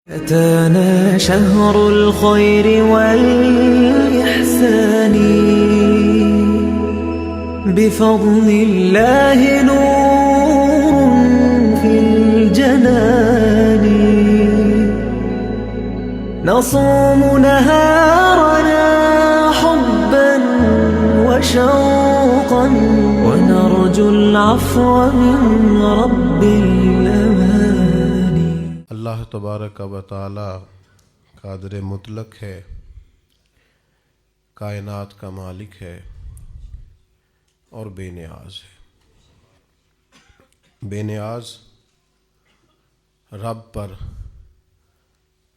أتانا شهر الخير والإحسان بفضل الله نور في الجنان نصوم نهارنا حبا وشوقا ونرجو العفو من رب الأمان. اللہ تبارک و تعالی قادر مطلق ہے، کائنات کا مالک ہے اور بے نیاز ہے۔ بے نیاز رب پر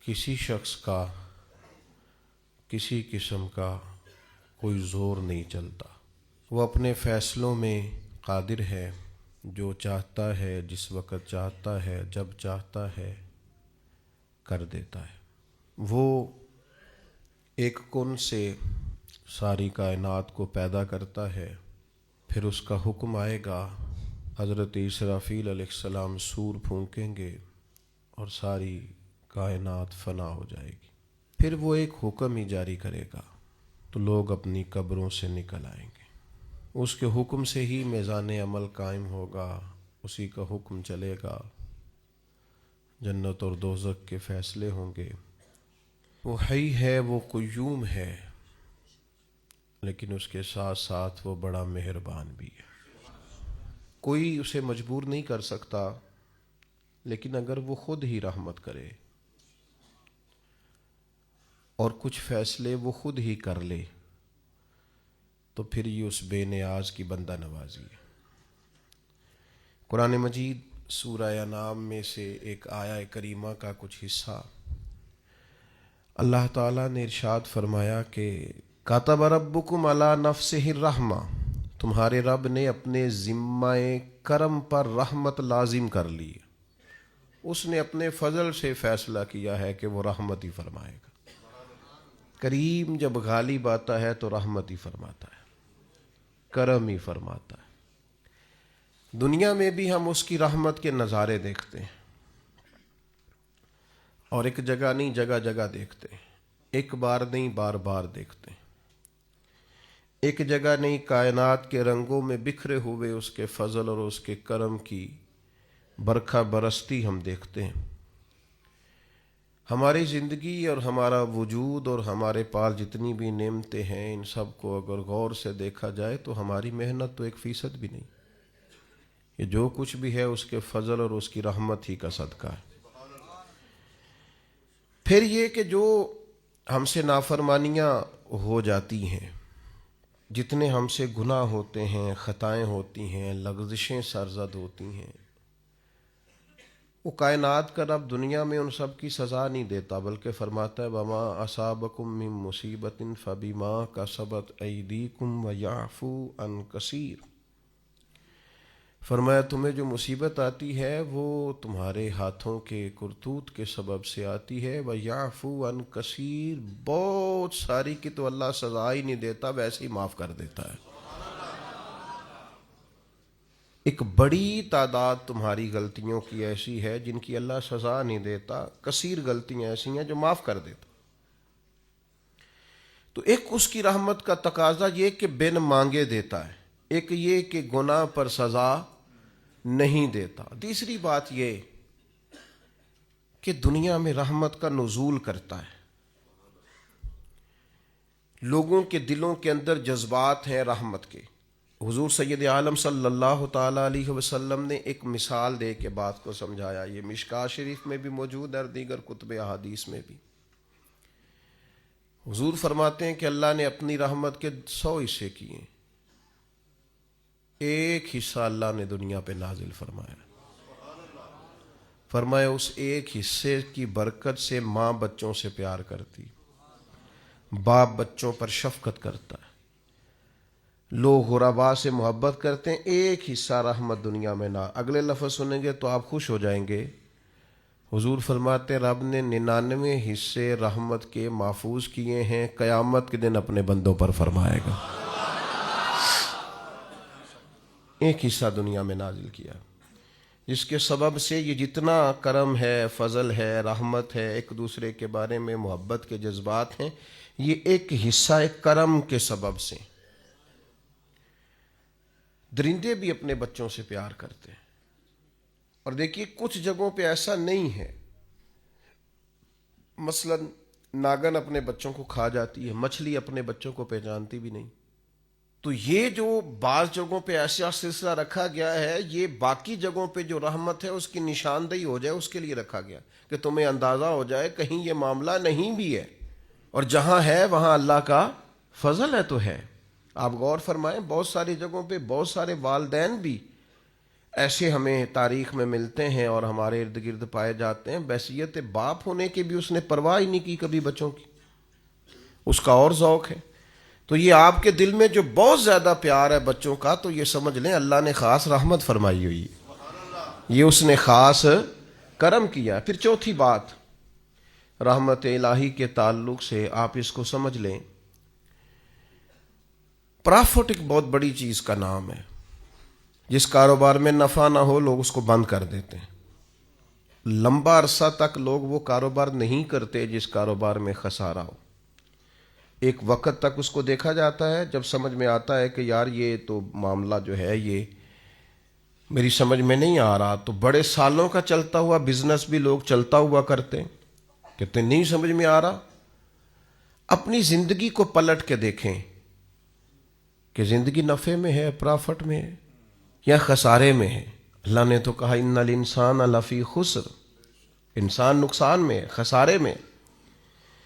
کسی شخص کا کسی قسم کا کوئی زور نہیں چلتا۔ وہ اپنے فیصلوں میں قادر ہے، جو چاہتا ہے جس وقت چاہتا ہے جب چاہتا ہے کر دیتا ہے۔ وہ ایک کن سے ساری کائنات کو پیدا کرتا ہے، پھر اس کا حکم آئے گا، حضرت اسرافیل علیہ السلام سور پھونکیں گے اور ساری کائنات فنا ہو جائے گی۔ پھر وہ ایک حکم ہی جاری کرے گا تو لوگ اپنی قبروں سے نکل آئیں گے۔ اس کے حکم سے ہی میزان عمل قائم ہوگا، اسی کا حکم چلے گا، جنت اور دوزخ کے فیصلے ہوں گے۔ وہ حی ہے، وہ قیوم ہے، لیکن اس کے ساتھ ساتھ وہ بڑا مہربان بھی ہے۔ کوئی اسے مجبور نہیں کر سکتا، لیکن اگر وہ خود ہی رحمت کرے اور کچھ فیصلے وہ خود ہی کر لے تو پھر یہ اس بے نیاز کی بندہ نوازی ہے۔ قرآن مجید سورہ انعام میں سے ایک آیہ کریمہ کا کچھ حصہ اللہ تعالیٰ نے ارشاد فرمایا کہ کتب ربکم علی نفسہ الرحمہ، تمہارے رب نے اپنے ذمہ کرم پر رحمت لازم کر لی، اس نے اپنے فضل سے فیصلہ کیا ہے کہ وہ رحمت ہی فرمائے گا۔ کریم جب غالب آتا ہے تو رحمت ہی فرماتا ہے، کرم ہی فرماتا ہے۔ دنیا میں بھی ہم اس کی رحمت کے نظارے دیکھتے ہیں، اور ایک جگہ نہیں جگہ جگہ دیکھتے ہیں، ایک بار نہیں بار بار دیکھتے ہیں۔ ایک جگہ نہیں، کائنات کے رنگوں میں بکھرے ہوئے اس کے فضل اور اس کے کرم کی برکھا برستی ہم دیکھتے ہیں۔ ہماری زندگی اور ہمارا وجود اور ہمارے پاس جتنی بھی نعمتیں ہیں، ان سب کو اگر غور سے دیکھا جائے تو ہماری محنت تو 1% بھی نہیں، یہ جو کچھ بھی ہے اس کے فضل اور اس کی رحمت ہی کا صدقہ ہے۔ پھر یہ کہ جو ہم سے نافرمانیاں ہو جاتی ہیں، جتنے ہم سے گناہ ہوتے ہیں، خطائیں ہوتی ہیں، لغزشیں سرزد ہوتی ہیں، وہ کائنات کا رب دنیا میں ان سب کی سزا نہیں دیتا، بلکہ فرماتا ہے وَمَا أَصَابَكُم مِّن مُّصِيبَةٍ فَبِمَا كَسَبَتْ أَيْدِيكُمْ وَيَعْفُو عَن كَثِيرٍ۔ فرمایا تمہیں جو مصیبت آتی ہے وہ تمہارے ہاتھوں کے کرتوت کے سبب سے آتی ہے، وَيَعْفُو عَن كَثِيرٍ، بہت ساری کی تو اللہ سزا ہی نہیں دیتا، ویسے ہی معاف کر دیتا ہے۔ ایک بڑی تعداد تمہاری غلطیوں کی ایسی ہے جن کی اللہ سزا نہیں دیتا، کثیر غلطیاں ایسی ہیں جو معاف کر دیتا۔ تو ایک اس کی رحمت کا تقاضا یہ کہ بن مانگے دیتا ہے، ایک یہ کہ گناہ پر سزا نہیں دیتا۔ تیسری بات یہ کہ دنیا میں رحمت کا نزول کرتا ہے، لوگوں کے دلوں کے اندر جذبات ہیں رحمت کے۔ حضور سید عالم صلی اللہ تعالیٰ علیہ وسلم نے ایک مثال دے کے بات کو سمجھایا، یہ مشکوٰۃ شریف میں بھی موجود ہے اور دیگر کتب احادیث میں بھی۔ حضور فرماتے ہیں کہ اللہ نے اپنی رحمت کے 100 حصے کیے، ایک حصہ اللہ نے دنیا پہ نازل فرمایا۔ فرمایا اس ایک حصے کی برکت سے ماں بچوں سے پیار کرتی، باپ بچوں پر شفقت کرتا ہے، لوگ غرباء سے محبت کرتے ہیں، ایک حصہ رحمت دنیا میں نہ۔ اگلے لفظ سنیں گے تو آپ خوش ہو جائیں گے۔ حضور فرماتے ہیں رب نے 99 حصے رحمت کے محفوظ کیے ہیں، قیامت کے دن اپنے بندوں پر فرمائے گا۔ ایک حصہ دنیا میں نازل کیا۔ جس کے سبب سے یہ جتنا کرم ہے، فضل ہے، رحمت ہے، ایک دوسرے کے بارے میں محبت کے جذبات ہیں، یہ ایک حصہ ایک کرم کے سبب سے۔ درندے بھی اپنے بچوں سے پیار کرتے ہیں، اور دیکھیے کچھ جگہوں پہ ایسا نہیں ہے، مثلا ناگن اپنے بچوں کو کھا جاتی ہے، مچھلی اپنے بچوں کو پہچانتی بھی نہیں۔ تو یہ جو بعض جگہوں پہ ایسا سلسلہ رکھا گیا ہے، یہ باقی جگہوں پہ جو رحمت ہے اس کی نشاندہی ہو جائے، اس کے لیے رکھا گیا کہ تمہیں اندازہ ہو جائے کہیں یہ معاملہ نہیں بھی ہے، اور جہاں ہے وہاں اللہ کا فضل ہے تو ہے۔ آپ غور فرمائیں، بہت ساری جگہوں پہ بہت سارے والدین بھی ایسے ہمیں تاریخ میں ملتے ہیں اور ہمارے ارد گرد پائے جاتے ہیں، بحیثیت باپ ہونے کی بھی اس نے پرواہ ہی نہیں کی کبھی بچوں کی، اس کا اور ذوق ہے۔ تو یہ آپ کے دل میں جو بہت زیادہ پیار ہے بچوں کا، تو یہ سمجھ لیں اللہ نے خاص رحمت فرمائی ہوئی ہے، یہ اس نے خاص کرم کیا۔ پھر چوتھی بات رحمت الہی کے تعلق سے آپ اس کو سمجھ لیں، پرافٹ ایک بہت بڑی چیز کا نام ہے۔ جس کاروبار میں نفع نہ ہو لوگ اس کو بند کر دیتے ہیں، لمبا عرصہ تک لوگ وہ کاروبار نہیں کرتے جس کاروبار میں خسارہ ہو۔ ایک وقت تک اس کو دیکھا جاتا ہے، جب سمجھ میں آتا ہے کہ یار یہ تو معاملہ جو ہے یہ میری سمجھ میں نہیں آ رہا، تو بڑے سالوں کا چلتا ہوا بزنس بھی لوگ چلتا ہوا کرتے ہیں، کہتے نہیں سمجھ میں آ رہا۔ اپنی زندگی کو پلٹ کے دیکھیں کہ زندگی نفع میں ہے، پرافٹ میں ہے یا خسارے میں ہے۔ اللہ نے تو کہا ان الانسان لفی خسر، انسان نقصان میں ہے، خسارے میں ہے۔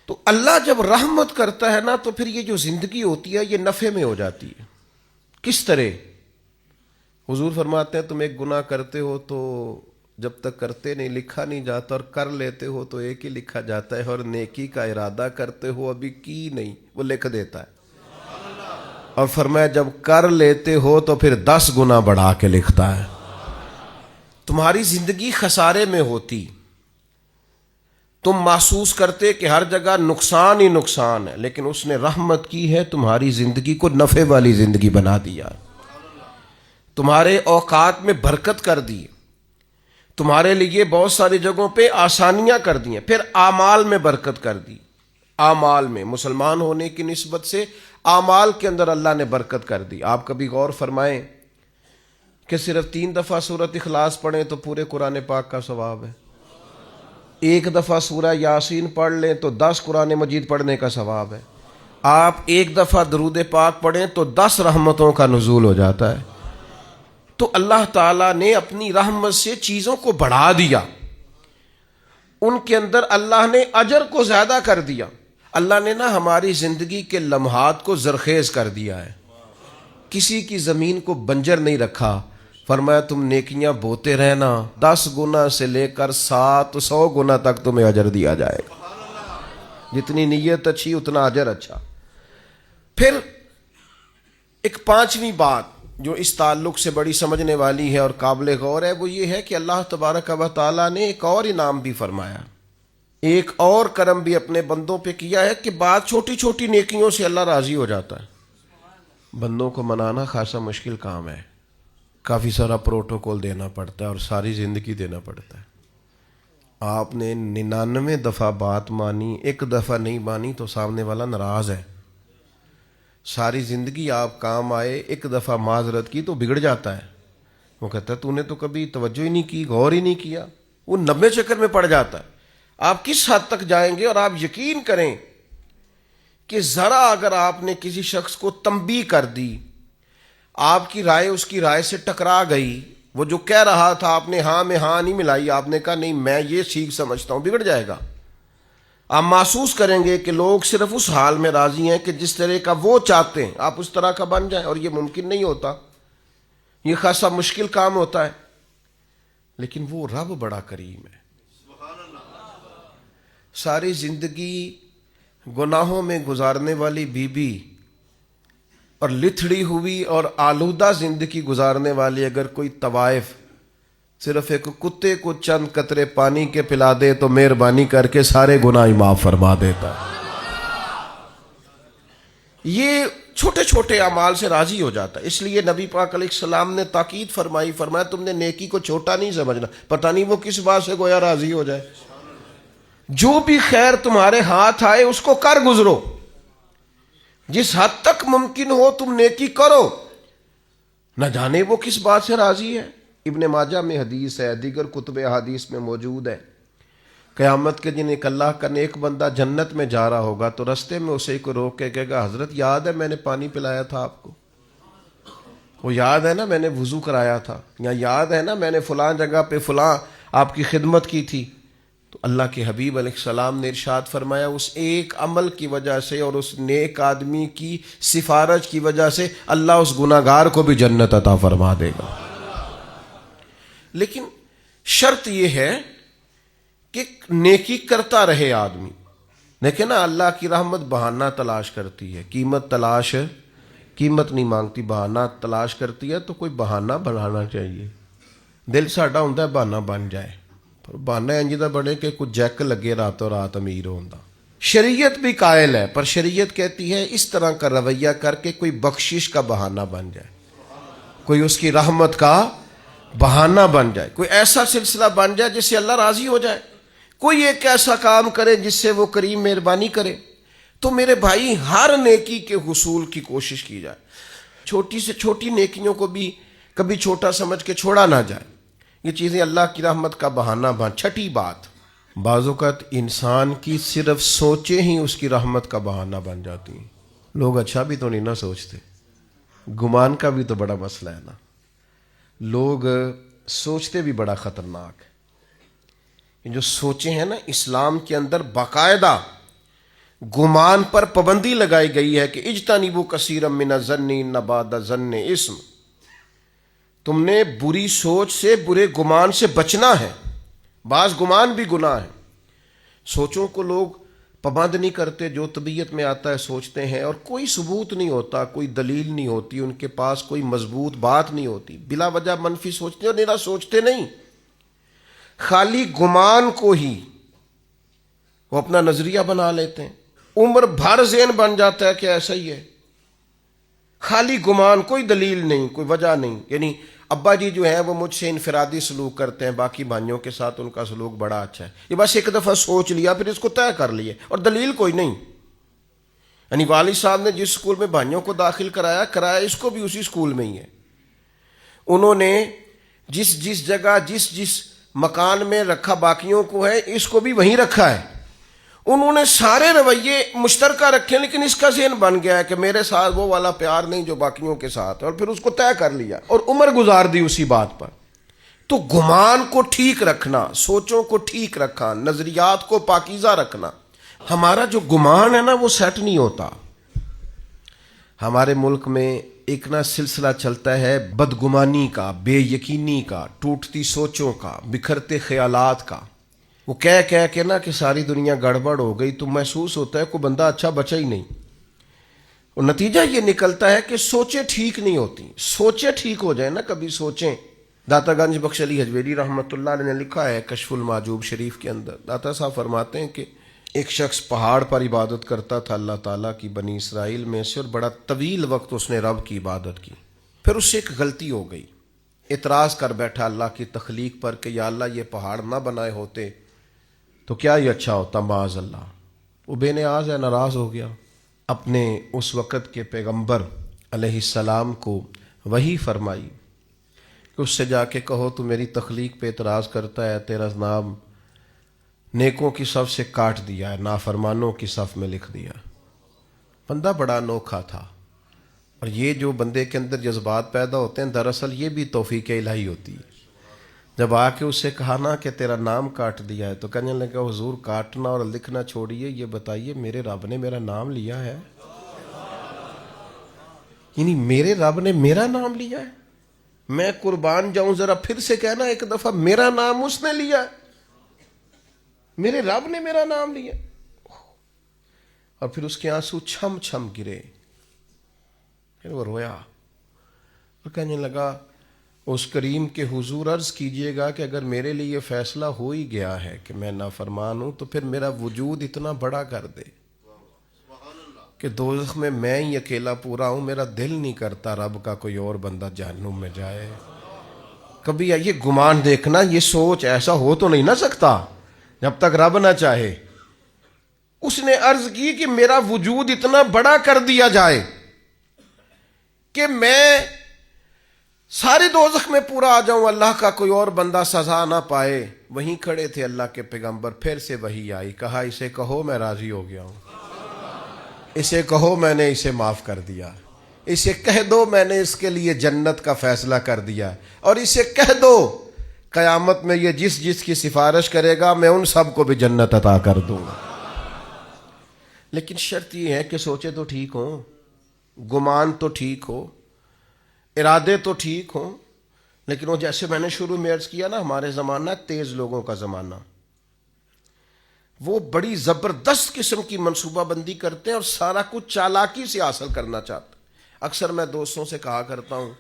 تو اللہ جب رحمت کرتا ہے نا، تو پھر یہ جو زندگی ہوتی ہے یہ نفع میں ہو جاتی ہے۔ کس طرح؟ حضور فرماتے ہیں تم ایک گناہ کرتے ہو تو جب تک کرتے نہیں لکھا نہیں جاتا، اور کر لیتے ہو تو ایک ہی لکھا جاتا ہے، اور نیکی کا ارادہ کرتے ہو ابھی کی نہیں، وہ لکھ دیتا ہے۔ اور فرمایا جب کر لیتے ہو تو پھر 10 گنا بڑھا کے لکھتا ہے۔ تمہاری زندگی خسارے میں ہوتی، تم محسوس کرتے کہ ہر جگہ نقصان ہی نقصان ہے، لیکن اس نے رحمت کی ہے، تمہاری زندگی کو نفع والی زندگی بنا دیا، تمہارے اوقات میں برکت کر دی، تمہارے لیے بہت ساری جگہوں پہ آسانیاں کر دی ہیں، پھر اعمال میں برکت کر دی۔ اعمال میں مسلمان ہونے کی نسبت سے اعمال کے اندر اللہ نے برکت کر دی۔ آپ کبھی غور فرمائیں کہ صرف 3 دفعہ سورۃ اخلاص پڑھیں تو پورے قرآن پاک کا ثواب ہے، 1 دفعہ سورہ یاسین پڑھ لیں تو 10 قرآن مجید پڑھنے کا ثواب ہے، آپ 1 دفعہ درود پاک پڑھیں تو 10 رحمتوں کا نزول ہو جاتا ہے۔ تو اللہ تعالیٰ نے اپنی رحمت سے چیزوں کو بڑھا دیا، ان کے اندر اللہ نے اجر کو زیادہ کر دیا۔ اللہ نے نا ہماری زندگی کے لمحات کو زرخیز کر دیا ہے، کسی کی زمین کو بنجر نہیں رکھا۔ فرمایا تم نیکیاں بوتے رہنا، 10 گنا سے لے کر 700 گنا تک تمہیں اجر دیا جائے گا، جتنی نیت اچھی اتنا اجر اچھا۔ پھر ایک 5ویں بات جو اس تعلق سے بڑی سمجھنے والی ہے اور قابل غور ہے، وہ یہ ہے کہ اللہ تبارک و تعالیٰ نے ایک اور انعام بھی فرمایا، ایک اور کرم بھی اپنے بندوں پہ کیا ہے کہ بعض چھوٹی چھوٹی نیکیوں سے اللہ راضی ہو جاتا ہے۔ بندوں کو منانا خاصا مشکل کام ہے، کافی سارا پروٹوکول دینا پڑتا ہے اور ساری زندگی دینا پڑتا ہے۔ آپ نے 99 دفعہ بات مانی، 1 دفعہ نہیں مانی تو سامنے والا ناراض ہے۔ ساری زندگی آپ کام آئے، 1 دفعہ معذرت کی تو بگڑ جاتا ہے، وہ کہتا ہے تو نے تو کبھی توجہ ہی نہیں کی، غور ہی نہیں کیا، وہ 90 چکر میں پڑ جاتا ہے۔ آپ کس حد تک جائیں گے؟ اور آپ یقین کریں کہ ذرا اگر آپ نے کسی شخص کو تنبیہ کر دی، آپ کی رائے اس کی رائے سے ٹکرا گئی، وہ جو کہہ رہا تھا آپ نے ہاں میں ہاں نہیں ملائی، آپ نے کہا نہیں میں یہ ٹھیک سمجھتا ہوں، بگڑ جائے گا۔ آپ محسوس کریں گے کہ لوگ صرف اس حال میں راضی ہیں کہ جس طرح کا وہ چاہتے ہیں آپ اس طرح کا بن جائیں، اور یہ ممکن نہیں ہوتا، یہ خاصا مشکل کام ہوتا ہے۔ لیکن وہ رب بڑا کریم ہے۔ ساری زندگی گناہوں میں گزارنے والی بی بی اور لتھڑی ہوئی اور آلودہ زندگی گزارنے والی اگر کوئی طوائف صرف ایک کتے کو چند قطرے پانی کے پلا دے تو مہربانی کر کے سارے گناہ معاف فرما دیتا ہے۔ یہ چھوٹے چھوٹے اعمال سے راضی ہو جاتا ہے. اس لیے نبی پاک علیہ السلام نے تاکید فرمایا تم نے نیکی کو چھوٹا نہیں سمجھنا, پتہ نہیں وہ کس بات سے گویا راضی ہو جائے. جو بھی خیر تمہارے ہاتھ آئے اس کو کر گزرو, جس حد تک ممکن ہو تم نیکی کرو, نہ جانے وہ کس بات سے راضی ہے. ابن ماجہ میں حدیث ہے, دیگر کتب احادیث میں موجود ہے, قیامت کے دن ایک اللہ کا نیک بندہ جنت میں جا رہا ہوگا تو رستے میں اسے کو روک کے کہے گا حضرت یاد ہے میں نے پانی پلایا تھا آپ کو, وہ یاد ہے نا میں نے وضو کرایا تھا, یا یاد ہے نا میں نے فلاں جگہ پہ فلاں آپ کی خدمت کی تھی. تو اللہ کے حبیب علیہ السلام نے ارشاد فرمایا اس ایک عمل کی وجہ سے اور اس نیک آدمی کی سفارش کی وجہ سے اللہ اس گناہگار کو بھی جنت عطا فرما دے گا. لیکن شرط یہ ہے کہ نیکی کرتا رہے آدمی. دیکھیں نا اللہ کی رحمت بہانہ تلاش کرتی ہے, قیمت نہیں مانگتی, بہانہ تلاش کرتی ہے. تو کوئی بہانہ بنانا چاہیے. دل ساڈا ہوندا ہے بہانہ بن جائے, پر بہانہ انج دا بنے کہ کچھ جیک لگے راتوں رات امیر ہوندا. شریعت بھی قائل ہے, پر شریعت کہتی ہے اس طرح کا رویہ کر کے کوئی بخشش کا بہانہ بن جائے, کوئی اس کی رحمت کا بہانہ بن جائے, کوئی ایسا سلسلہ بن جائے جس سے اللہ راضی ہو جائے, کوئی ایک ایسا کام کرے جس سے وہ کریم مہربانی کرے. تو میرے بھائی ہر نیکی کے حصول کی کوشش کی جائے, چھوٹی سے چھوٹی نیکیوں کو بھی کبھی چھوٹا سمجھ کے چھوڑا نہ جائے. یہ چیزیں اللہ کی رحمت کا بہانہ بن. چھٹی بات, بعض اوقات انسان کی صرف سوچیں ہی اس کی رحمت کا بہانہ بن جاتی ہیں. لوگ اچھا بھی تو نہیں نہ سوچتے, گمان کا بھی تو بڑا مسئلہ ہے نا. لوگ سوچتے بھی بڑا خطرناک ہے. جو سوچیں ہیں نا, اسلام کے اندر باقاعدہ گمان پر پابندی لگائی گئی ہے کہ اجتنبوا کثیرا من الظن ان بعض الظن اثم. تم نے بری سوچ سے, برے گمان سے بچنا ہے. بعض گمان بھی گناہ ہے. سوچوں کو لوگ پابند نہیں کرتے, جو طبیعت میں آتا ہے سوچتے ہیں, اور کوئی ثبوت نہیں ہوتا, کوئی دلیل نہیں ہوتی, ان کے پاس کوئی مضبوط بات نہیں ہوتی, بلا وجہ منفی سوچتے اور نیرا سوچتے نہیں, خالی گمان کو ہی وہ اپنا نظریہ بنا لیتے ہیں. عمر بھر ذہن بن جاتا ہے کہ ایسا ہی ہے, خالی گمان, کوئی دلیل نہیں, کوئی وجہ نہیں. یعنی ابا جی جو ہیں وہ مجھ سے انفرادی سلوک کرتے ہیں, باقی بھائیوں کے ساتھ ان کا سلوک بڑا اچھا ہے. یہ بس ایک دفعہ سوچ لیا پھر اس کو طے کر لیے, اور دلیل کوئی نہیں. یعنی والد صاحب نے جس اسکول میں بھائیوں کو داخل کرایا اس کو بھی اسی اسکول میں ہی ہے. انہوں نے جس جگہ جس مکان میں رکھا باقیوں کو ہے, اس کو بھی وہیں رکھا ہے. انہوں نے سارے رویے مشترکہ رکھے, لیکن اس کا ذہن بن گیا ہے کہ میرے ساتھ وہ والا پیار نہیں جو باقیوں کے ساتھ ہے, اور پھر اس کو طے کر لیا اور عمر گزار دی اسی بات پر. تو گمان کو ٹھیک رکھنا, سوچوں کو ٹھیک رکھنا, نظریات کو پاکیزہ رکھنا. ہمارا جو گمان ہے نا وہ سیٹ نہیں ہوتا. ہمارے ملک میں ایک نا سلسلہ چلتا ہے بدگمانی کا, بے یقینی کا, ٹوٹتی سوچوں کا, بکھرتے خیالات کا. وہ کہہ کے نا کہ ساری دنیا گڑبڑ ہو گئی, تو محسوس ہوتا ہے کوئی بندہ اچھا بچا ہی نہیں. اور نتیجہ یہ نکلتا ہے کہ سوچیں ٹھیک نہیں ہوتی. سوچیں ٹھیک ہو جائیں نا, کبھی سوچیں. داتا گنج بخش علی حجویری رحمۃ اللہ علیہ نے لکھا ہے کشف المعجوب شریف کے اندر, داتا صاحب فرماتے ہیں کہ ایک شخص پہاڑ پر عبادت کرتا تھا اللہ تعالیٰ کی بنی اسرائیل میں سے, اور بڑا طویل وقت اس نے رب کی عبادت کی. پھر اس سے ایک غلطی ہو گئی, اعتراض کر بیٹھا اللہ کی تخلیق پر کہ یا اللہ یہ پہاڑ نہ بنائے ہوتے تو کیا یہ اچھا ہوتا, معاذ اللہ. وہ بے نیاز ہے, ناراض ہو گیا. اپنے اس وقت کے پیغمبر علیہ السلام کو وحی فرمائی کہ اس سے جا کے کہو تو میری تخلیق پہ اعتراض کرتا ہے, تیرا نام نیکوں کی صف سے کاٹ دیا ہے, نافرمانوں کی صف میں لکھ دیا. بندہ بڑا انوکھا تھا. اور یہ جو بندے کے اندر جذبات پیدا ہوتے ہیں, دراصل یہ بھی توفیق الہی ہوتی ہے. جب آ کے اس سے کہا نا کہ تیرا نام کاٹ دیا ہے, تو کہنے لگا حضور کاٹنا اور لکھنا چھوڑیے, یہ بتائیے میرے رب نے میرا نام لیا ہے؟ یعنی میرے رب نے میرا نام لیا ہے؟ میں قربان جاؤں, ذرا پھر سے کہنا ایک دفعہ, میرا نام اس نے لیا ہے, میرے رب نے میرا نام لیا. اور پھر اس کے آنسو چھم چھم گرے, پھر وہ رویا اور کہنے لگا اس کریم کے حضور عرض کیجئے گا کہ اگر میرے لیے یہ فیصلہ ہو ہی گیا ہے کہ میں نافرمان ہوں, تو پھر میرا وجود اتنا بڑا کر دے کہ دوزخ میں ہی اکیلا پورا ہوں، میرا دل نہیں کرتا رب کا کوئی اور بندہ جہنم میں جائے۔ کبھی یہ گمان دیکھنا، یہ سوچ ایسا ہو تو نہیں نہ سکتا جب تک رب نہ چاہے۔ اس نے عرض کی کہ میرا وجود اتنا بڑا کر دیا جائے کہ میں سارے دوزخ میں پورا آ جاؤں، اللہ کا کوئی اور بندہ سزا نہ پائے۔ وہیں کھڑے تھے اللہ کے پیغمبر، پھر سے وہی آئی، کہا اسے کہو میں راضی ہو گیا ہوں، اسے کہو میں نے اسے معاف کر دیا، اسے کہہ دو میں نے اس کے لیے جنت کا فیصلہ کر دیا، اور اسے کہہ دو قیامت میں یہ جس جس کی سفارش کرے گا میں ان سب کو بھی جنت عطا کر دوں گا۔ لیکن شرط یہ ہے کہ سوچے تو ٹھیک ہوں، گمان تو ٹھیک ہو، ارادے تو ٹھیک ہوں۔ لیکن وہ جیسے میں نے شروع میں عرض کیا نا، ہمارے زمانہ تیز لوگوں کا زمانہ، وہ بڑی زبردست قسم کی منصوبہ بندی کرتے ہیں اور سارا کچھ چالاکی سے حاصل کرنا چاہتے ہیں۔ اکثر میں دوستوں سے کہا کرتا ہوں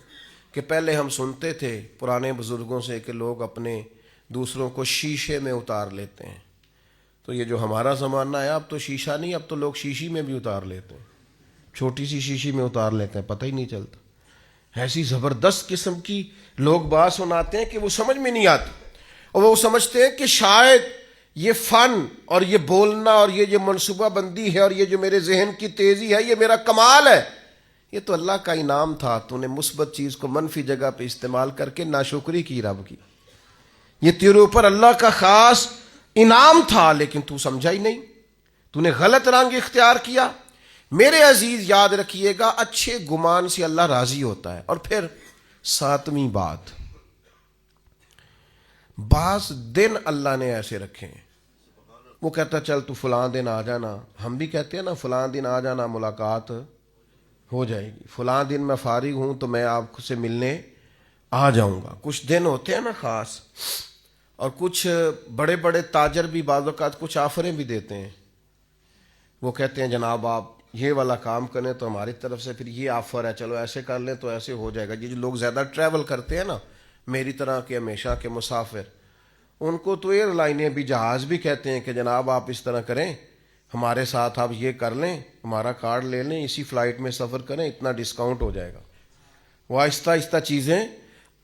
کہ پہلے ہم سنتے تھے پرانے بزرگوں سے کہ لوگ اپنے دوسروں کو شیشے میں اتار لیتے ہیں، تو یہ جو ہمارا زمانہ ہے اب تو شیشہ نہیں، اب تو لوگ شیشی میں بھی اتار لیتے ہیں، چھوٹی سی شیشی میں اتار لیتے ہیں، پتہ ہی نہیں چلتا۔ ایسی زبردست قسم کی لوگ بات سناتے ہیں کہ وہ سمجھ میں نہیں آتی، اور وہ سمجھتے ہیں کہ شاید یہ فن اور یہ بولنا اور یہ منصوبہ بندی ہے اور یہ جو میرے ذہن کی تیزی ہے یہ میرا کمال ہے۔ یہ تو اللہ کا انعام تھا، تو نے مثبت چیز کو منفی جگہ پہ استعمال کر کے ناشکری کی رب کی، یہ تیرے اوپر اللہ کا خاص انعام تھا، لیکن تو سمجھا ہی نہیں، تو نے غلط رنگ اختیار کیا۔ میرے عزیز یاد رکھیے گا، اچھے گمان سے اللہ راضی ہوتا ہے۔ اور پھر ساتویں بات، بعض دن اللہ نے ایسے رکھے ہیں، وہ کہتا چل تو فلاں دن آ جانا، ہم بھی کہتے ہیں نا فلاں دن آ جانا ملاقات ہو جائے گی، فلاں دن میں فارغ ہوں تو میں آپ سے ملنے آ جاؤں گا۔ کچھ دن ہوتے ہیں نا خاص، اور کچھ بڑے بڑے تاجر بھی بعض اوقات کچھ آفریں بھی دیتے ہیں، وہ کہتے ہیں جناب آپ یہ والا کام کریں تو ہماری طرف سے پھر یہ آفر ہے، چلو ایسے کر لیں تو ایسے ہو جائے گا۔ یہ جو لوگ زیادہ ٹریول کرتے ہیں نا، میری طرح کے ہمیشہ کے مسافر، ان کو تو ایئر لائنیں بھی جہاز بھی کہتے ہیں کہ جناب آپ اس طرح کریں، ہمارے ساتھ آپ یہ کر لیں، ہمارا کارڈ لے لیں، اسی فلائٹ میں سفر کریں، اتنا ڈسکاؤنٹ ہو جائے گا۔ وہ آہستہ آہستہ چیزیں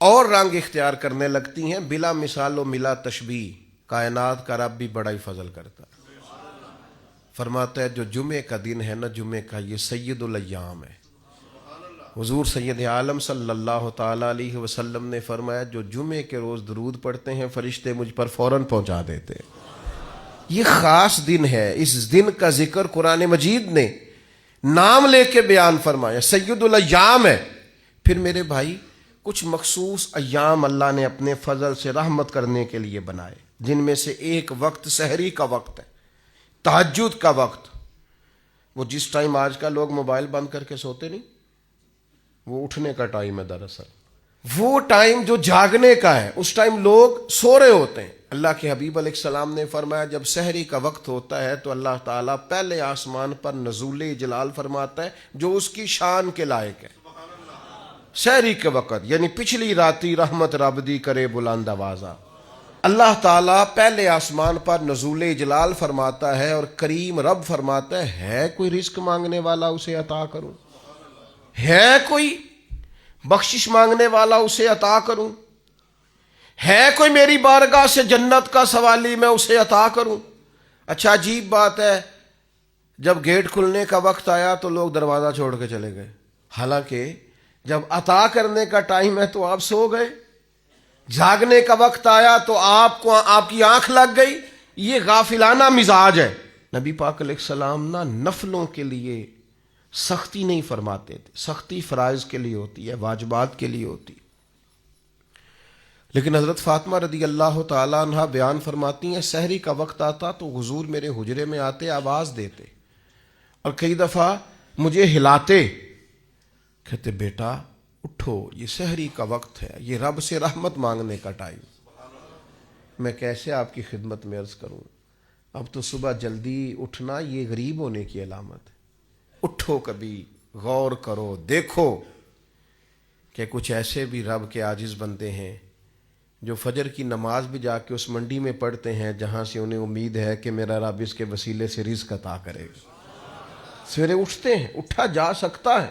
اور رنگ اختیار کرنے لگتی ہیں، بلا مثال و ملا تشبیہ۔ کائنات کا رب بھی بڑا ہی فضل کرتا ہے، فرماتا ہے جو جمعے کا دن ہے نا، جمعے کا یہ سید الایام ہے۔ حضور سید عالم صلی اللہ تعالی علیہ وسلم نے فرمایا جو جمعے کے روز درود پڑھتے ہیں فرشتے مجھ پر فوراً پہنچا دیتے ہیں۔ یہ خاص دن ہے، اس دن کا ذکر قرآن مجید نے نام لے کے بیان فرمایا، سید الایام ہے۔ پھر میرے بھائی کچھ مخصوص ایام اللہ نے اپنے فضل سے رحمت کرنے کے لیے بنائے، جن میں سے ایک وقت سحری کا وقت ہے، تہجد کا وقت۔ وہ جس ٹائم آج کا لوگ موبائل بند کر کے سوتے نہیں، وہ اٹھنے کا ٹائم ہے دراصل، وہ ٹائم جو جاگنے کا ہے، اس ٹائم لوگ سو رہے ہوتے ہیں۔ اللہ کے حبیب علیہ السلام نے فرمایا جب سحری کا وقت ہوتا ہے تو اللہ تعالیٰ پہلے آسمان پر نزول جلال فرماتا ہے جو اس کی شان کے لائق ہے۔ سحری کے وقت یعنی پچھلی راتی رحمت رب دی کرے بلند آوازہ، اللہ تعالیٰ پہلے آسمان پر نزول جلال فرماتا ہے اور کریم رب فرماتا ہے کوئی رزق مانگنے والا اسے عطا کروں، ہے کوئی بخشش مانگنے والا اسے عطا کروں، ہے کوئی میری بارگاہ سے جنت کا سوالی میں اسے عطا کروں۔ اچھا عجیب بات ہے، جب گیٹ کھلنے کا وقت آیا تو لوگ دروازہ چھوڑ کے چلے گئے، حالانکہ جب عطا کرنے کا ٹائم ہے تو آپ سو گئے، جاگنے کا وقت آیا تو آپ کی آنکھ لگ گئی۔ یہ غافلانہ مزاج ہے۔ نبی پاک علیہ السلام نا نفلوں کے لیے سختی نہیں فرماتے تھے، سختی فرائض کے لیے ہوتی ہے، واجبات کے لیے ہوتی ہے۔ لیکن حضرت فاطمہ رضی اللہ تعالیٰ عنہ بیان فرماتی ہیں سحری کا وقت آتا تو حضور میرے حجرے میں آتے، آواز دیتے اور کئی دفعہ مجھے ہلاتے، کہتے بیٹا اٹھو، یہ سحری کا وقت ہے، یہ رب سے رحمت مانگنے کا ٹائم۔ میں کیسے آپ کی خدمت میں عرض کروں، اب تو صبح جلدی اٹھنا یہ غریب ہونے کی علامت ہے۔ اٹھو، کبھی غور کرو، دیکھو کہ کچھ ایسے بھی رب کے عاجز بندے ہیں جو فجر کی نماز بھی جا کے اس منڈی میں پڑھتے ہیں جہاں سے انہیں امید ہے کہ میرا رب اس کے وسیلے سے رزق عطا کرے گا۔ سویرے اٹھتے ہیں، اٹھا جا سکتا ہے،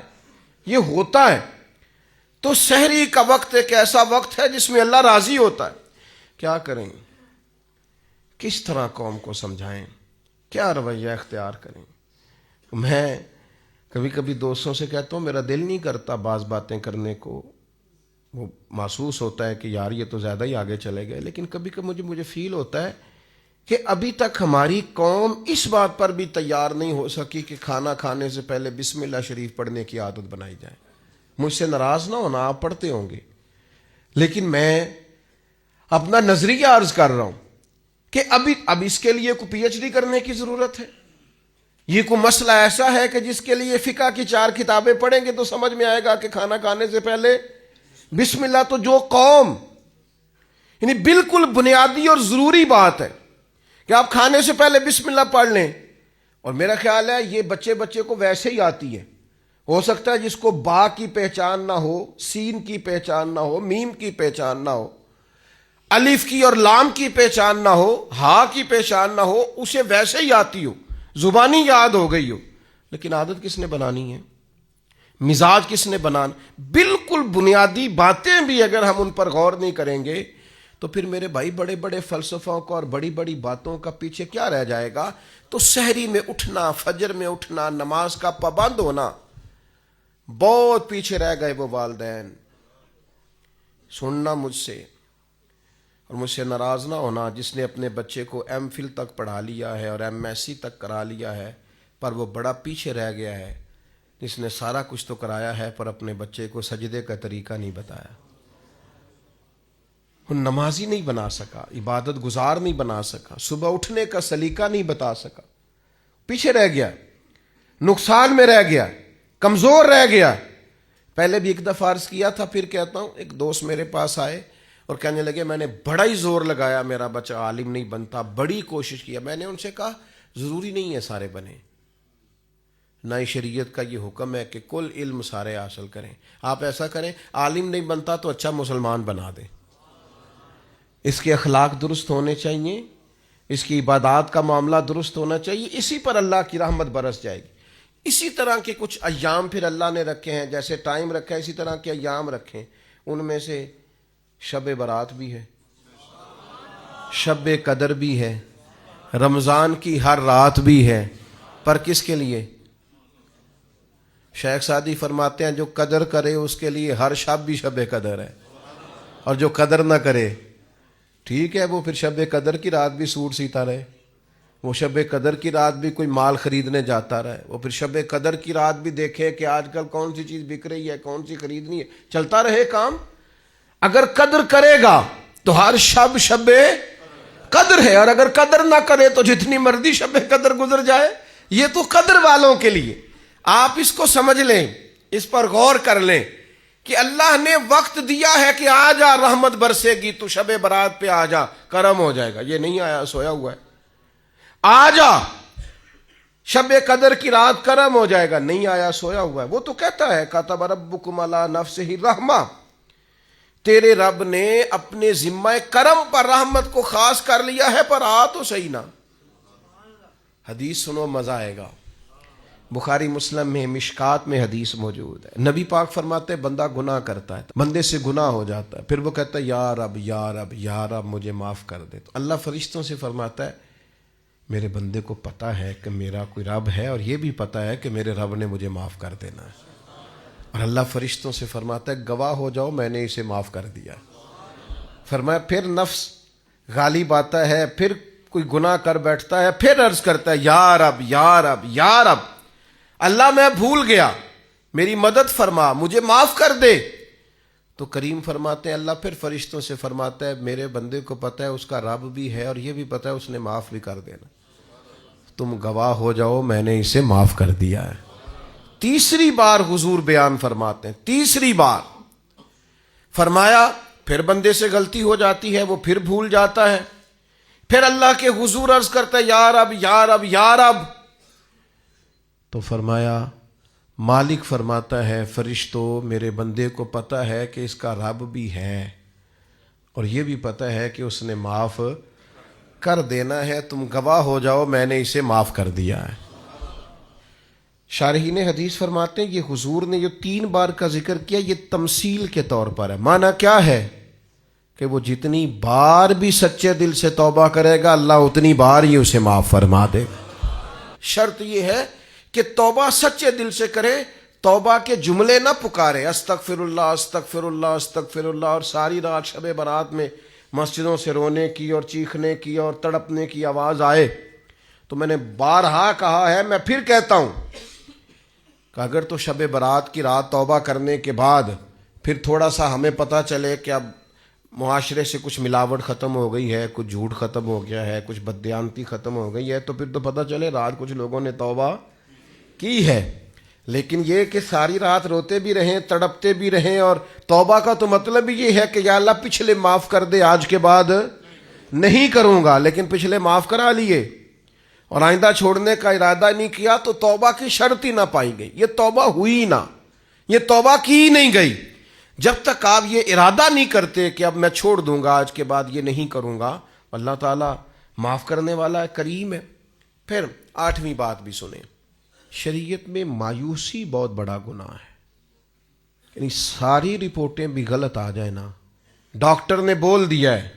یہ ہوتا ہے. تو سحری کا وقت ایک ایسا وقت ہے جس میں اللہ راضی ہوتا ہے. کیا کریں؟ کس طرح قوم کو سمجھائیں؟ کیا رویہ اختیار کریں؟ میں کبھی کبھی دوستوں سے کہتا ہوں میرا دل نہیں کرتا بعض باتیں کرنے کو، وہ محسوس ہوتا ہے کہ یار یہ تو زیادہ ہی آگے چلے گئے، لیکن کبھی کبھی مجھے فیل ہوتا ہے کہ ابھی تک ہماری قوم اس بات پر بھی تیار نہیں ہو سکی کہ کھانا کھانے سے پہلے بسم اللہ شریف پڑھنے کی عادت بنائی جائے. مجھ سے ناراض نہ ہونا، آپ پڑھتے ہوں گے، لیکن میں اپنا نظریہ عرض کر رہا ہوں کہ اب اس کے لیے کوئی پی ایچ ڈی کرنے کی ضرورت ہے. یہ کوئی مسئلہ ایسا ہے کہ جس کے لیے فقہ کی 4 کتابیں پڑھیں گے تو سمجھ میں آئے گا کہ کھانا کھانے سے پہلے بسم اللہ. تو جو قوم یعنی بالکل بنیادی اور ضروری بات ہے کہ آپ کھانے سے پہلے بسم اللہ پڑھ لیں، اور میرا خیال ہے یہ بچے کو ویسے ہی آتی ہے. ہو سکتا ہے جس کو با کی پہچان نہ ہو، سین کی پہچان نہ ہو، میم کی پہچان نہ ہو، الف کی اور لام کی پہچان نہ ہو، ہا کی پہچان نہ ہو، اسے ویسے ہی آتی ہو، زبانی یاد ہو گئی ہو، لیکن عادت کس نے بنانی ہے؟ مزاج کس نے بنانا؟ بالکل بنیادی باتیں بھی اگر ہم ان پر غور نہیں کریں گے تو پھر میرے بھائی بڑے بڑے فلسفوں کا اور بڑی بڑی باتوں کا پیچھے کیا رہ جائے گا؟ تو سحری میں اٹھنا، فجر میں اٹھنا، نماز کا پابند ہونا، بہت پیچھے رہ گئے وہ والدین. سننا مجھ سے اور مجھ سے ناراض نہ ہونا جس نے اپنے بچے کو ایم فل تک پڑھا لیا ہے اور ایم ایس سی تک کرا لیا ہے، پر وہ بڑا پیچھے رہ گیا ہے. جس نے سارا کچھ تو کرایا ہے پر اپنے بچے کو سجدے کا طریقہ نہیں بتایا، وہ نمازی نہیں بنا سکا، عبادت گزار نہیں بنا سکا، صبح اٹھنے کا سلیقہ نہیں بتا سکا، پیچھے رہ گیا، نقصان میں رہ گیا، کمزور رہ گیا. پہلے بھی ایک دفعہ عرض کیا تھا، پھر کہتا ہوں. ایک دوست میرے پاس آئے اور کہنے لگے میں نے بڑا ہی زور لگایا میرا بچہ عالم نہیں بنتا، بڑی کوشش کیا. میں نے ان سے کہا ضروری نہیں ہے سارے بنے، نہ شریعت کا یہ حکم ہے کہ کل علم سارے حاصل کریں. آپ ایسا کریں، عالم نہیں بنتا تو اچھا مسلمان بنا دیں. اس کے اخلاق درست ہونے چاہیے، اس کی عبادات کا معاملہ درست ہونا چاہیے، اسی پر اللہ کی رحمت برس جائے گی. اسی طرح کے کچھ ایام پھر اللہ نے رکھے ہیں، جیسے ٹائم رکھا ہے اسی طرح کے ایام رکھیں. ان میں سے شب برات بھی ہے، شب قدر بھی ہے، رمضان کی ہر رات بھی ہے. پر کس کے لیے؟ شیخ سعدی فرماتے ہیں جو قدر کرے اس کے لیے ہر شب بھی شب قدر ہے، اور جو قدر نہ کرے ٹھیک ہے وہ پھر شب قدر کی رات بھی سوٹ سیتا رہے، وہ شب قدر کی رات بھی کوئی مال خریدنے جاتا رہے، وہ پھر شب قدر کی رات بھی دیکھے کہ آج کل کون سی چیز بک رہی ہے، کون سی خریدنی ہے، چلتا رہے کام. اگر قدر کرے گا تو ہر شب شب قدر ہے، اور اگر قدر نہ کرے تو جتنی مرضی شب قدر گزر جائے. یہ تو قدر والوں کے لیے. آپ اس کو سمجھ لیں، اس پر غور کر لیں کہ اللہ نے وقت دیا ہے کہ آ جا رحمت برسے گی، تو شب برات پہ آ جا کرم ہو جائے گا. یہ نہیں آیا سویا ہوا ہے. آ جا شب قدر کی رات کرم ہو جائے گا، نہیں آیا سویا ہوا ہے. وہ تو کہتا ہے کتب ربکم علی نفسہ الرحمہ، تیرے رب نے اپنے ذمہ کرم پر رحمت کو خاص کر لیا ہے، پر آ تو صحیح نا. حدیث سنو مزہ آئے گا. بخاری مسلم میں مشکات میں حدیث موجود ہے. نبی پاک فرماتے ہیں بندہ گناہ کرتا ہے، بندے سے گناہ ہو جاتا ہے، پھر وہ کہتا ہے یا رب یا رب یا رب مجھے معاف کر دے. تو اللہ فرشتوں سے فرماتا ہے میرے بندے کو پتا ہے کہ میرا کوئی رب ہے، اور یہ بھی پتا ہے کہ میرے رب نے مجھے معاف کر دینا ہے. اور اللہ فرشتوں سے فرماتا ہے گواہ ہو جاؤ میں نے اسے معاف کر دیا. فرمایا پھر نفس غالب آتا ہے، پھر کوئی گناہ کر بیٹھتا ہے، پھر عرض کرتا ہے یا رب یا رب یا رب، اللہ میں بھول گیا، میری مدد فرما، مجھے معاف کر دے. تو کریم فرماتے ہیں اللہ پھر فرشتوں سے فرماتا ہے میرے بندے کو پتہ ہے اس کا رب بھی ہے، اور یہ بھی پتہ ہے اس نے معاف بھی کر دینا، تم گواہ ہو جاؤ میں نے اسے معاف کر دیا ہے. تیسری بار حضور بیان فرماتے ہیں، تیسری بار فرمایا پھر بندے سے غلطی ہو جاتی ہے، وہ پھر بھول جاتا ہے، پھر اللہ کے حضور عرض کرتا ہے یا رب یا رب یا رب. تو فرمایا مالک فرماتا ہے فرشتوں میرے بندے کو پتہ ہے کہ اس کا رب بھی ہے، اور یہ بھی پتہ ہے کہ اس نے معاف کر دینا ہے، تم گواہ ہو جاؤ میں نے اسے معاف کر دیا ہے. شارحین حدیث فرماتے ہیں یہ حضور نے جو 3 بار کا ذکر کیا یہ تمثیل کے طور پر ہے. معنی کیا ہے کہ وہ جتنی بار بھی سچے دل سے توبہ کرے گا اللہ اتنی بار ہی اسے معاف فرما دے گا. شرط یہ ہے کہ توبہ سچے دل سے کرے, توبہ کے جملے نہ پکارے استغفر اللہ استغفر اللہ استغفر اللہ, اور ساری رات شب برات میں مسجدوں سے رونے کی اور چیخنے کی اور تڑپنے کی آواز آئے. تو میں نے بارہا کہا ہے, میں پھر کہتا ہوں کہ اگر تو شب برات کی رات توبہ کرنے کے بعد پھر تھوڑا سا ہمیں پتہ چلے کہ اب معاشرے سے کچھ ملاوٹ ختم ہو گئی ہے, کچھ جھوٹ ختم ہو گیا ہے, کچھ بددیانتی ختم ہو گئی ہے, تو پھر تو پتہ چلے رات کچھ لوگوں نے توبہ کی ہے. لیکن یہ کہ ساری رات روتے بھی رہیں, تڑپتے بھی رہیں, اور توبہ کا تو مطلب ہی یہ ہے کہ یا اللہ پچھلے معاف کر دے, آج کے بعد نہیں کروں گا, لیکن پچھلے معاف کرا لیے اور آئندہ چھوڑنے کا ارادہ نہیں کیا تو توبہ کی شرط ہی نہ پائی گئی, یہ توبہ ہوئی نہ, یہ توبہ کی نہیں گئی. جب تک آپ یہ ارادہ نہیں کرتے کہ اب میں چھوڑ دوں گا, آج کے بعد یہ نہیں کروں گا, اللہ تعالیٰ معاف کرنے والا ہے, کریم ہے. پھر 8ویں بات بھی سنیں, شریعت میں مایوسی بہت بڑا گناہ ہے. یعنی ساری رپورٹیں بھی غلط آ جائیں نا, ڈاکٹر نے بول دیا ہے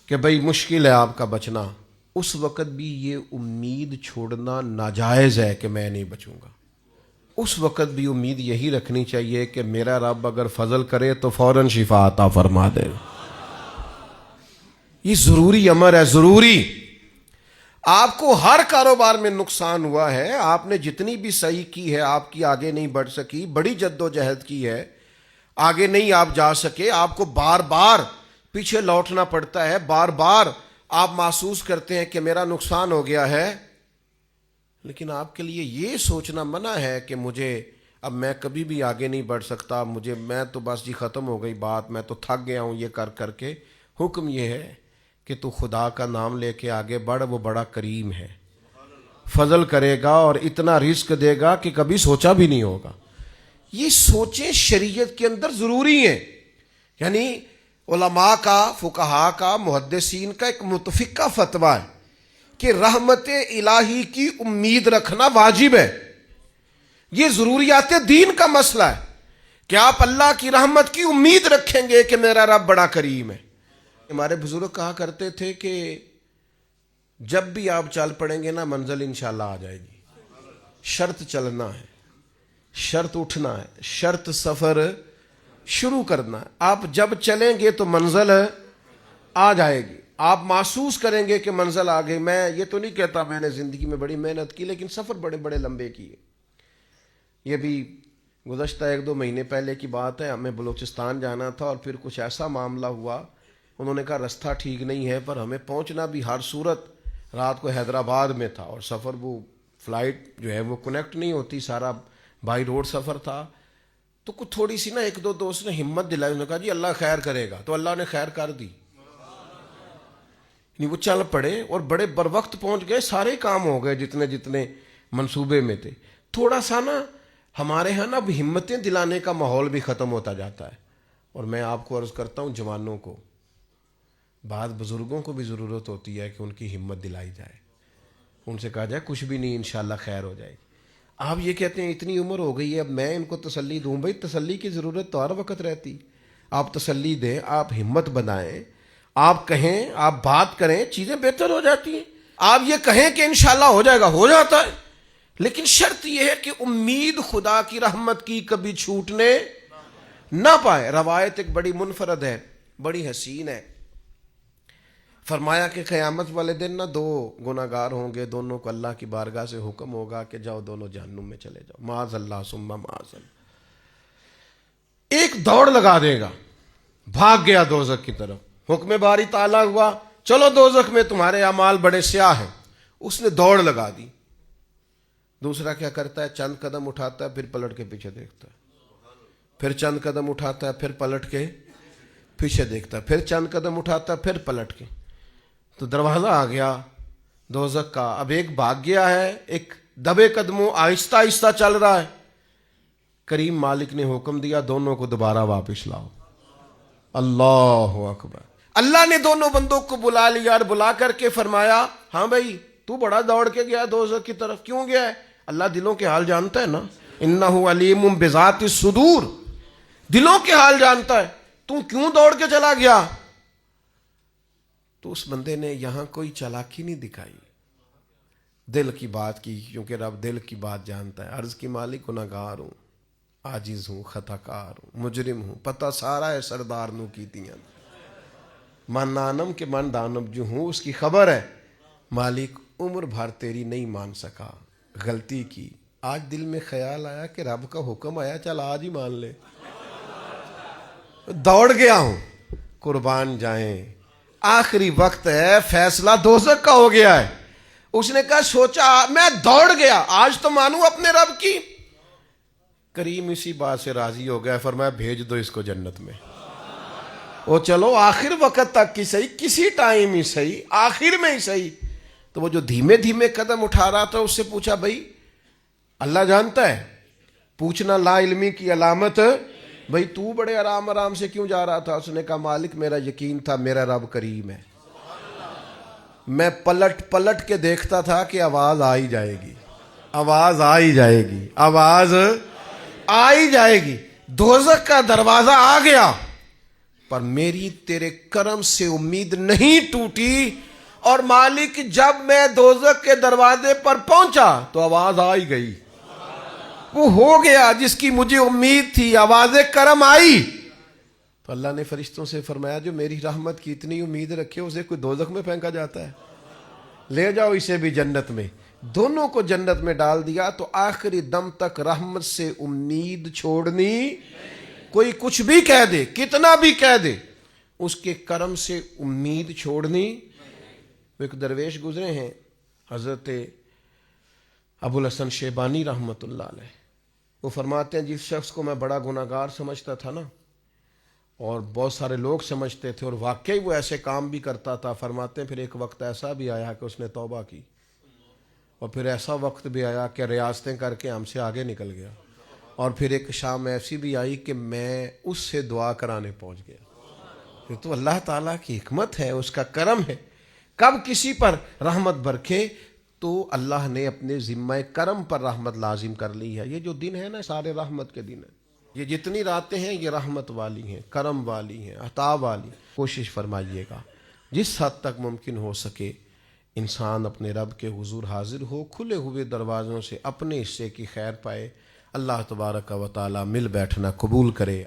کہ بھئی مشکل ہے آپ کا بچنا, اس وقت بھی یہ امید چھوڑنا ناجائز ہے کہ میں نہیں بچوں گا. اس وقت بھی امید یہی رکھنی چاہیے کہ میرا رب اگر فضل کرے تو فوراً شفا عطا فرما دے. یہ ضروری امر ہے, ضروری. آپ کو ہر کاروبار میں نقصان ہوا ہے, آپ نے جتنی بھی صحیح کی ہے آپ کی آگے نہیں بڑھ سکی, بڑی جد و جہد کی ہے, آگے نہیں آپ جا سکے, آپ کو بار بار پیچھے لوٹنا پڑتا ہے, بار بار آپ محسوس کرتے ہیں کہ میرا نقصان ہو گیا ہے. لیکن آپ کے لیے یہ سوچنا منع ہے کہ مجھے اب میں کبھی بھی آگے نہیں بڑھ سکتا, میں تو بس جی ختم ہو گئی بات, میں تو تھک گیا ہوں یہ کر کر کے. حکم یہ ہے کہ تو خدا کا نام لے کے آگے بڑھ, وہ بڑا کریم ہے, فضل کرے گا اور اتنا رزق دے گا کہ کبھی سوچا بھی نہیں ہوگا. یہ سوچیں شریعت کے اندر ضروری ہیں. یعنی علماء کا, فقہاء کا, محدثین کا ایک متفقہ فتویٰ ہے کہ رحمت الہی کی امید رکھنا واجب ہے. یہ ضروریات دین کا مسئلہ ہے کہ آپ اللہ کی رحمت کی امید رکھیں گے کہ میرا رب بڑا کریم ہے. ہمارے بزرگ کہا کرتے تھے کہ جب بھی آپ چل پڑیں گے نا منزل انشاءاللہ آ جائے گی. شرط چلنا ہے, شرط اٹھنا ہے, شرط سفر شروع کرنا ہے. آپ جب چلیں گے تو منزل آ جائے گی, آپ محسوس کریں گے کہ منزل آ گئی. میں یہ تو نہیں کہتا میں نے زندگی میں بڑی محنت کی, لیکن سفر بڑے بڑے لمبے کیے. یہ بھی گزشتہ 1-2 مہینے پہلے کی بات ہے, ہمیں بلوچستان جانا تھا اور پھر کچھ ایسا معاملہ ہوا, انہوں نے کہا رستہ ٹھیک نہیں ہے, پر ہمیں پہنچنا بھی ہر صورت. رات کو حیدرآباد میں تھا اور سفر وہ فلائٹ جو ہے وہ کنیکٹ نہیں ہوتی, سارا بائی روڈ سفر تھا. تو کچھ تھوڑی سی نا 1-2 دوست نے ہمت دلائی, انہوں نے کہا جی اللہ خیر کرے گا, تو اللہ نے خیر کر دی. وہ چل پڑے اور بڑے بر وقت پہنچ گئے, سارے کام ہو گئے جتنے جتنے منصوبے میں تھے. تھوڑا سا نا ہمارے ہاں نا اب ہمتیں دلانے کا ماحول بھی ختم ہوتا جاتا ہے. اور میں آپ کو عرض کرتا ہوں جوانوں کو, بعض بزرگوں کو بھی ضرورت ہوتی ہے کہ ان کی ہمت دلائی جائے, ان سے کہا جائے کچھ بھی نہیں انشاءاللہ خیر ہو جائے گی. آپ یہ کہتے ہیں اتنی عمر ہو گئی ہے اب میں ان کو تسلی دوں. بھائی تسلی کی ضرورت تو ہر وقت رہتی, آپ تسلی دیں, آپ ہمت بنائیں, آپ کہیں, آپ بات کریں, چیزیں بہتر ہو جاتی ہیں. آپ یہ کہیں کہ انشاءاللہ ہو جائے گا, ہو جاتا ہے. لیکن شرط یہ ہے کہ امید خدا کی رحمت کی کبھی چھوٹنے نہ پائے. روایت ایک بڑی منفرد ہے, بڑی حسین ہے. فرمایا کہ قیامت والے دن نہ 2 گناہگار ہوں گے, دونوں کو اللہ کی بارگاہ سے حکم ہوگا کہ جاؤ دونوں جہنم میں چلے جاؤ, معاذ اللہ ثم معاذ اللہ. ایک دوڑ لگا دے گا, بھاگ گیا دوزخ کی طرف, حکم باری تعالیٰ ہوا چلو دوزخ میں تمہارے اعمال بڑے سیاہ ہیں, اس نے دوڑ لگا دی. دوسرا کیا کرتا ہے, چند قدم اٹھاتا ہے, پھر پلٹ کے پیچھے دیکھتا ہے, پھر چند قدم اٹھاتا ہے, پھر پلٹ کے پیچھے دیکھتا ہے, پھر چند قدم اٹھاتا ہے, پھر پلٹ کے. تو دروازہ آ گیا دوزخ کا. اب ایک بھاگ گیا ہے, ایک دبے قدموں آہستہ آہستہ چل رہا ہے. کریم مالک نے حکم دیا دونوں کو دوبارہ واپس لاؤ. اللہ اکبر. اللہ نے دونوں بندوں کو بلا لیا اور بلا کر کے فرمایا ہاں بھائی تو بڑا دوڑ کے گیا دوزخ کی طرف, کیوں گیا ہے؟ اللہ دلوں کے حال جانتا ہے نا، انہ علیم بذات الصدور، دلوں کے حال جانتا ہے. تو کیوں دوڑ کے چلا گیا؟ تو اس بندے نے یہاں کوئی چالاکی نہیں دکھائی، دل کی بات کی، کیونکہ رب دل کی بات جانتا ہے. عرض کی مالک گناہگار ہوں، عاجز ہوں، خطا کار ہوں، مجرم ہوں، پتہ سارا ہے سردار نو کیتیاں، من نانم کے من دانم جو ہوں اس کی خبر ہے. مالک عمر بھر تیری نہیں مان سکا، غلطی کی، آج دل میں خیال آیا کہ رب کا حکم آیا، چل آج ہی مان لے، دوڑ گیا ہوں. قربان جائیں، آخری وقت ہے، فیصلہ دوزخ کا ہو گیا ہے. اس نے کہا سوچا میں دوڑ گیا، آج تو مانوں اپنے رب کی. کریم اسی بات سے راضی ہو گیا، فرمایا بھیج دو اس کو جنت میں. وہ چلو آخر وقت تک کی صحیح، کسی ٹائم ہی صحیح، آخر میں ہی صحیح. تو وہ جو دھیمے دھیمے قدم اٹھا رہا تھا، اس سے پوچھا بھائی اللہ جانتا ہے؟ پوچھنا لا علمی کی علامت. بھائی تو بڑے آرام آرام سے کیوں جا رہا تھا؟ اس نے کہا مالک میرا یقین تھا میرا رب کریم ہے، میں پلٹ پلٹ کے دیکھتا تھا کہ آواز آ ہی جائے گی، آواز آ ہی جائے گی، آواز آ ہی جائے گی. دوزخ کا دروازہ آ گیا، پر میری تیرے کرم سے امید نہیں ٹوٹی. اور مالک جب میں دوزخ کے دروازے پر پہنچا تو آواز آ ہی گئی. وہ ہو گیا جس کی مجھے امید تھی، آواز کرم آئی. تو اللہ نے فرشتوں سے فرمایا جو میری رحمت کی اتنی امید رکھے اسے کوئی دوزخ میں پھینکا جاتا ہے؟ لے جاؤ اسے بھی جنت میں. دونوں کو جنت میں ڈال دیا. تو آخری دم تک رحمت سے امید چھوڑنی، کوئی کچھ بھی کہہ دے، کتنا بھی کہہ دے، اس کے کرم سے امید چھوڑنی. ایک درویش گزرے ہیں حضرت ابو الحسن شیبانی رحمۃ اللہ علیہ، وہ فرماتے ہیں جس شخص کو میں بڑا گناہگار سمجھتا تھا نا، اور بہت سارے لوگ سمجھتے تھے اور واقعی وہ ایسے کام بھی کرتا تھا، فرماتے ہیں پھر ایک وقت ایسا بھی آیا کہ اس نے توبہ کی، اور پھر ایسا وقت بھی آیا کہ ریاستیں کر کے ہم سے آگے نکل گیا، اور پھر ایک شام ایسی بھی آئی کہ میں اس سے دعا کرانے پہنچ گیا. یہ تو اللہ تعالیٰ کی حکمت ہے، اس کا کرم ہے. کب کسی پر رحمت برکھے تو اللہ نے اپنے ذمہ کرم پر رحمت لازم کر لی ہے. یہ جو دن ہے نا سارے رحمت کے دن ہیں، یہ جتنی راتیں ہیں یہ رحمت والی ہیں، کرم والی ہیں، عطا والی. کوشش فرمائیے گا جس حد تک ممکن ہو سکے انسان اپنے رب کے حضور حاضر ہو، کھلے ہوئے دروازوں سے اپنے حصے کی خیر پائے. اللہ تبارک و تعالی مل بیٹھنا قبول کرے.